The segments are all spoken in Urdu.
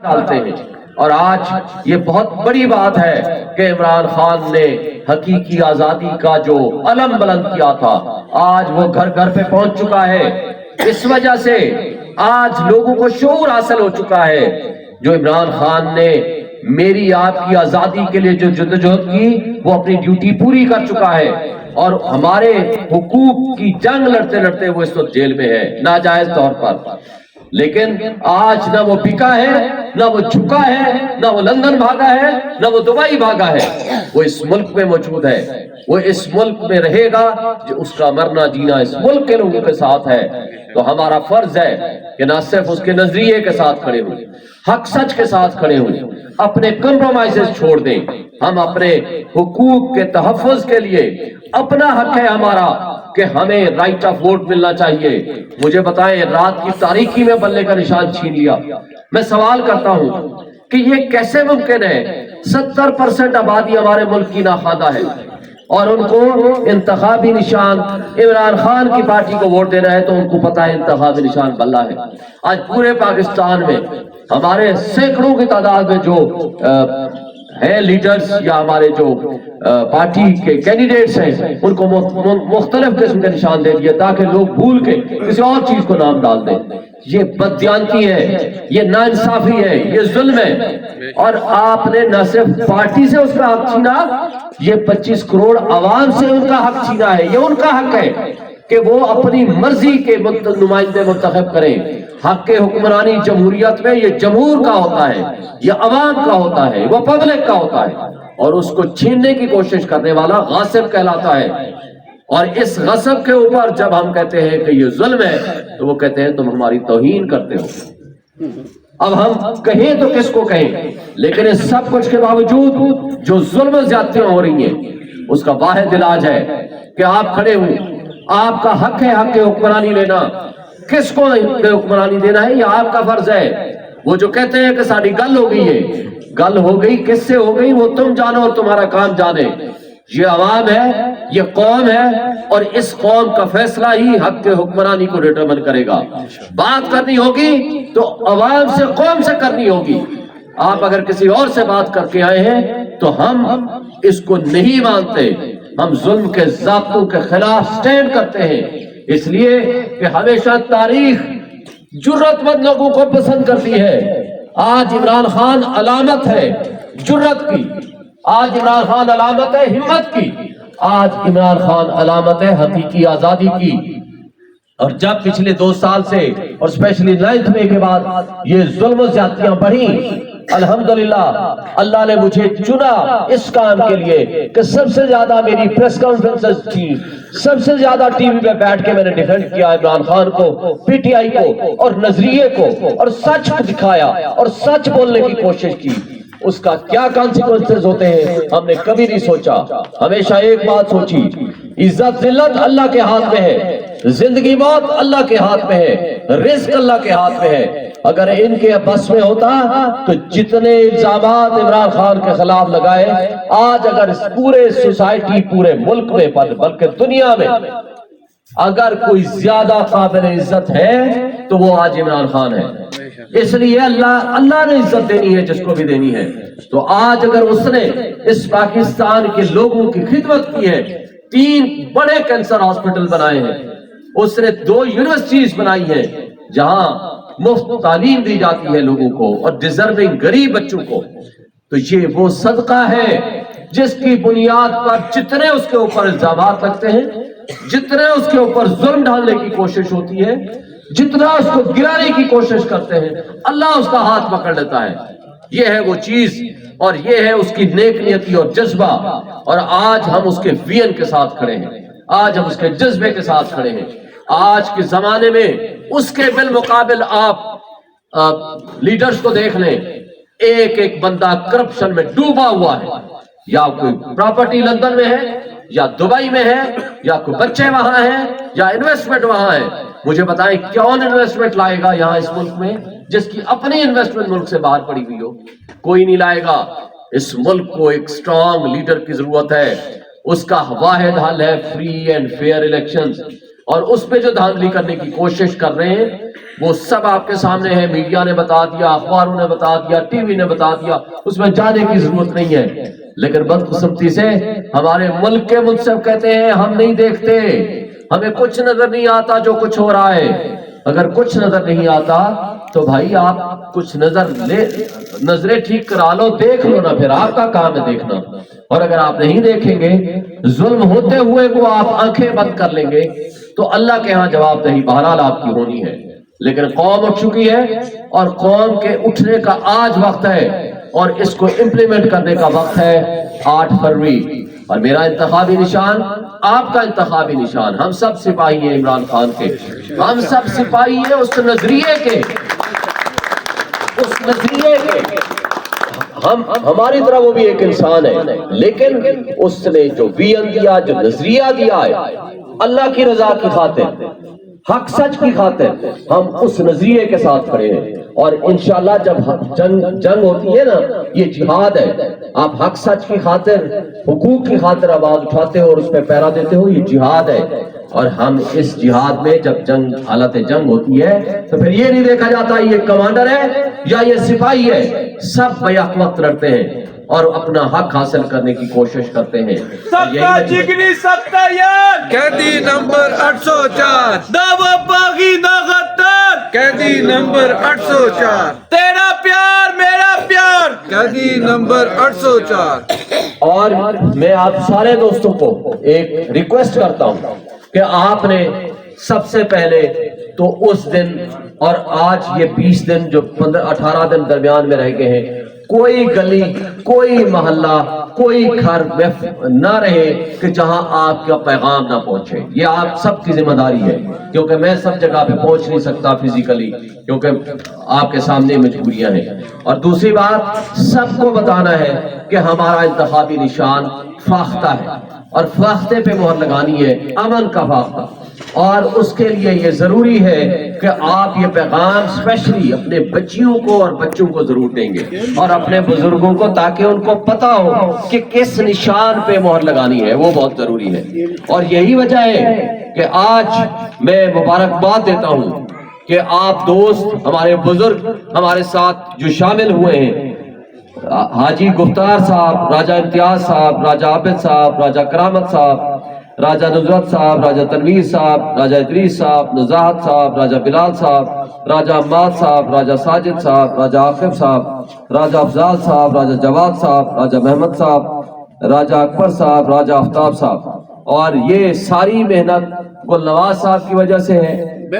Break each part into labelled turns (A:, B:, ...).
A: ڈالتے ہیں. اور آج یہ بہت بڑی بات ہے کہ عمران خان نے حقیقی آزادی کا جو علم بلند کیا تھا آج وہ گھر گھر پہ پہنچ چکا ہے. اس وجہ سے آج لوگوں کو شعور حاصل ہو چکا ہے. جو عمران خان نے میری آپ کی آزادی کے لیے جو جدوجہد کی وہ اپنی ڈیوٹی پوری کر چکا ہے، اور ہمارے حقوق کی جنگ لڑتے لڑتے وہ اس وقت جیل میں ہے ناجائز طور پر. لیکن آج نہ وہ بکا ہے، نہ وہ جھکا ہے، نہ وہ لندن بھاگا ہے، نہ وہ دبئی بھاگا ہے. وہ اس ملک میں موجود ہے، وہ اس ملک میں رہے گا. جو اس کا مرنا جینا اس ملک کے لوگوں کے ساتھ ہے. تو ہمارا فرض ہے کہ نہ صرف اس کے نظریے کے ساتھ کھڑے ہوں، حق سچ کے ساتھ کھڑے ہوں، اپنے کمپرومائزز چھوڑ دیں. ہم اپنے حقوق کے تحفظ کے لیے اپنا حق ہے ہمارا کہ ہمیں رائٹ آف ووٹ ملنا چاہیے. مجھے بتائیں، رات کی تاریکی میں بلے کا نشان چھین لیا. میں سوال کرتا ہوں کہ یہ کیسے ممکن ہے؟ 70% آبادی ہمارے ملک کی ناخواندہ ہے اور ان کو انتخابی نشان عمران خان کی پارٹی کو ووٹ دینا ہے تو ان کو پتا ہے انتخابی نشان بلہ ہے. آج پورے پاکستان میں ہمارے سینکڑوں کی تعداد میں جو ہیں لیڈرز یا ہمارے جو پارٹی کے کینڈیڈیٹس ہیں ان کو مختلف قسم کے نشان دے دیا تاکہ لوگ بھول کے کسی اور چیز کو نام ڈال دیں. یہ بددیانتی ہے، یہ ناانصافی ہے، یہ ظلم ہے. اور آپ نے نہ صرف پارٹی سے اس کا حق چھینا، یہ 25 کروڑ عوام سے ان کا حق چھینا ہے. یہ ان کا حق ہے کہ وہ اپنی مرضی کے نمائندے منتخب کریں. حق حکمرانی جمہوریت میں یہ جمہور کا ہوتا ہے، یہ عوام کا ہوتا ہے، وہ پبلک کا ہوتا ہے، اور اس کو چھیننے کی کوشش کرنے والا غاصب کہلاتا ہے. اور اس غصب کے اوپر جب ہم کہتے ہیں کہ یہ ظلم ہے تو وہ کہتے ہیں تم ہماری توہین کرتے ہو. اب ہم کہیں تو کس کو کہیں؟ لیکن اس سب کچھ کے باوجود جو ظلم و زیادتیاں ہو رہی ہیں اس کا واحد علاج ہے کہ آپ کھڑے ہوں. آپ کا حق ہے حق حکمرانی لینا. کس کو حکمرانی دینا ہے یہ آپ کا فرض ہے. وہ جو کہتے ہیں کہ ساری گل ہو گئی ہے، گل ہو گئی، کس سے ہو گئی وہ تم جانو اور تمہارا کام جانے. یہ عوام ہے، یہ قوم ہے، اور اس قوم کا فیصلہ ہی حق حکمرانی کو ڈٹرمن کرے گا. بات کرنی ہوگی تو عوام سے قوم سے کرنی ہوگی. آپ اگر کسی اور سے بات کر کے آئے ہیں تو ہم اس کو نہیں مانتے. ہم ظلم کے ضابطوں کے خلاف سٹینڈ کرتے ہیں، اس لیے کہ ہمیشہ تاریخ جرت مند لوگوں کو پسند کرتی ہے. آج عمران خان علامت ہے جرت کی، آج عمران خان علامت ہے ہمت کی، آج عمران خان علامت ہے حقیقی آزادی کی. اور جب پچھلے 2 سال سے اور اسپیشلی 9th میں کے بعد یہ ظلم و زیادتیاں بڑھی، الحمدللہ اللہ نے مجھے چنا اس کام کے لیے کہ سب سے زیادہ میری پریس کانفرنسز تھی، سب سے زیادہ ٹی وی پہ بیٹھ کے میں نے ڈیفینڈ کیا عمران خان کو، پی ٹی آئی کو اور نظریے کو، اور سچ کو دکھایا اور سچ بولنے کی کوشش کی. اس کا کیا کانسیکوینسز ہوتے ہیں ہم نے کبھی نہیں سوچا. ہمیشہ ایک بات سوچی، عزت ذلت اللہ کے ہاتھ میں ہے، زندگی موت اللہ کے ہاتھ میں ہے، رزق اللہ کے ہاتھ میں ہے. اگر ان کے بس میں ہوتا تو جتنے الزامات عمران خان کے خلاف لگائے، آج اگر اس پورے سوسائٹی پورے ملک میں بلکہ دنیا میں اگر کوئی زیادہ قابل عزت ہے تو وہ آج عمران خان ہے. اس لیے اللہ نے عزت دینی ہے جس کو بھی دینی ہے. تو آج اگر اس نے اس پاکستان کے لوگوں کی خدمت کی ہے، 3 بڑے کینسر ہاسپٹل بنائے ہیں، اس نے 2 یونیورسٹیز بنائی ہیں جہاں مفت تعلیم دی جاتی ہے لوگوں کو اور ڈیزرونگ غریب بچوں کو، تو یہ وہ صدقہ ہے جس کی بنیاد پر جتنے اس کے اوپر الزامات لگتے ہیں، جتنے اس کے اوپر ظلم ڈالنے کی کوشش ہوتی ہے، جتنا اس کو گرانے کی کوشش کرتے ہیں، اللہ اس کا ہاتھ پکڑ لیتا ہے. یہ ہے وہ چیز اور یہ ہے اس کی نیک نیتی اور جذبہ. اور آج ہم اس کے وین کے ساتھ کھڑے ہیں، آج ہم اس کے جذبے کے ساتھ کھڑے ہیں. آج کے زمانے میں اس کے بالمقابل آپ لیڈرز کو دیکھ لیں، ایک ایک بندہ کرپشن میں ڈوبا ہوا ہے. یا کوئی پراپرٹی لندن میں ہے، یا دبئی میں ہے، یا کوئی بچے وہاں ہیں، یا انویسٹمنٹ وہاں ہے. مجھے بتائیں کون انویسٹمنٹ لائے گا یہاں اس ملک میں جس کی اپنی انویسٹمنٹ ملک سے باہر پڑی ہوئی ہو؟ کوئی نہیں لائے گا. اس ملک کو ایک سٹرانگ لیڈر کی ضرورت ہے. اس کا واحد حل ہے فری اینڈ فیئر الیکشنز. اور اس پہ جو دھاندلی کرنے کی کوشش کر رہے ہیں وہ سب آپ کے سامنے ہے. میڈیا نے بتا دیا, اخباروں نے بتا دیا, ٹی وی نے بتا دیا, اس میں جانے کی ضرورت نہیں ہے. لیکن بدقسمتی سے ہمارے ملک کے منصف کہتے ہیں ہم نہیں دیکھتے, ہمیں کچھ نظر نہیں آتا جو کچھ ہو رہا ہے. اگر کچھ نظر نہیں آتا تو بھائی آپ کچھ نظریں ٹھیک کرا لو, دیکھ لو نا, پھر آپ کا کام ہے دیکھنا. اور اگر آپ نہیں دیکھیں گے, ظلم ہوتے ہوئے کو آپ آنکھیں بند کر لیں گے, تو اللہ کے ہاں جواب دہی بہرحال آپ کی ہونی ہے. لیکن قوم اٹھ چکی ہے اور قوم کے اٹھنے کا آج وقت ہے اور اس کو امپلیمنٹ کرنے کا وقت ہے 8 فروری. اور میرا انتخابی نشان, آپ کا انتخابی نشان, ہم سب سپاہی ہیں عمران خان کے, ہم سب سپاہی ہیں اس نظریے کے, اس نظریے کے. ہماری طرح وہ بھی ایک انسان ہے, لیکن اس نے جو ویژن دیا, جو نظریہ دیا ہے اللہ کی رضا کی خاطر, حق سچ کی خاطر, ہم اس نظریے کے ساتھ کھڑے ہیں. اور انشاءاللہ جب جنگ ہوتی ہے نا, یہ جہاد ہے. آپ حق سچ کی خاطر, حقوق کی خاطر آواز اٹھاتے ہو اور اس پہ پیرا دیتے ہو, یہ جہاد ہے. اور ہم اس جہاد میں جب حالت جنگ ہوتی ہے تو پھر یہ نہیں دیکھا جاتا یہ کمانڈر ہے یا یہ سپاہی ہے, سب بیک وقت لڑتے ہیں اور اپنا حق حاصل کرنے کی کوشش کرتے ہیں.
B: سبتا جگنی سبتا یار,
C: قیدی نمبر 804,
B: دعوی باغی نہ غدار,
C: قیدی نمبر 804,
B: تیرا پیار میرا پیار,
C: قیدی نمبر 804.
A: اور میں آپ سارے دوستوں کو ایک ریکویسٹ کرتا ہوں کہ آپ نے سب سے پہلے تو اس دن اور آج یہ 20 دن جو 18 دن درمیان میں رہ گئے ہیں, کوئی گلی, کوئی محلہ, کوئی گھر نہ رہے کہ جہاں آپ کا پیغام نہ پہنچے. یہ آپ سب کی ذمہ داری ہے, کیونکہ میں سب جگہ پہ پہنچ نہیں سکتا فزیکلی, کیونکہ آپ کے سامنے مجبوریاں ہیں. اور دوسری بات, سب کو بتانا ہے کہ ہمارا انتخابی نشان فاختہ ہے اور فاختے پہ مہر لگانی ہے, امن کا فاختہ. اور اس کے لیے یہ ضروری ہے کہ آپ یہ پیغام اسپیشلی اپنے بچیوں کو اور بچوں کو ضرور دیں گے اور اپنے بزرگوں کو, تاکہ ان کو پتا ہو کہ کس نشان پہ مہر لگانی ہے, وہ بہت ضروری ہے. اور یہی وجہ ہے کہ آج میں مبارکباد دیتا ہوں کہ آپ دوست, ہمارے بزرگ ہمارے ساتھ جو شامل ہوئے ہیں, حاجی گفتار صاحب, راجہ امتیاز صاحب, راجہ عابد صاحب, راجہ کرامت صاحب, راجہ نصرت صاحب, راجہ تنویر صاحب, راجہ ادریس صاحب, نزاہت صاحب, راجہ بلال صاحب, راجہ عماد صاحب, راجہ ساجد صاحب, راجہ عاقب صاحب, راجہ افضال صاحب, راجہ جواد صاحب, راجہ محمد صاحب, راجہ اکبر صاحب, راجہ آفتاب صاحب. اور یہ ساری محنت گل نواز صاحب کی وجہ سے ہے,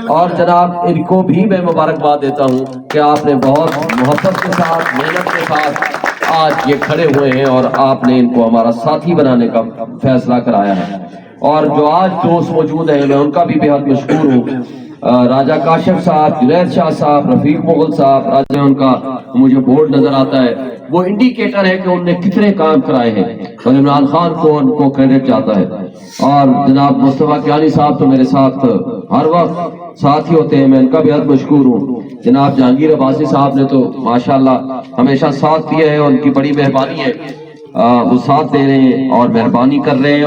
A: اور جناب ان کو بھی میں مبارکباد دیتا ہوں کہ آپ نے بہت محبت کے ساتھ, محنت کے ساتھ آج یہ کھڑے ہوئے ہیں اور آپ نے ان کو ہمارا ساتھی بنانے کا فیصلہ کرایا ہے. اور جو آج دوست موجود ہیں میں ان کا بھی بہت مشکور ہوں, راجہ کاشف صاحب, جنید شاہ صاحب, رفیق مغل صاحب. راجہ ان کا مجھے بورڈ نظر آتا ہے, وہ انڈیکیٹر ہے کہ انہوں نے کتنے کام کرائے ہیں, اور عمران خان کو ان کو کریڈٹ جاتا ہے. اور جناب مصطفیٰ کیانی صاحب تو میرے ساتھ ہر وقت ساتھ ہی ہوتے ہیں, میں ان کا بہت مشکور ہوں. جناب جہانگیر عباسی صاحب نے تو ماشاءاللہ ہمیشہ ساتھ دیا ہے, ان کی بڑی مہربانی ہے, وہ ساتھ دے رہے ہیں اور مہربانی کر رہے ہیں.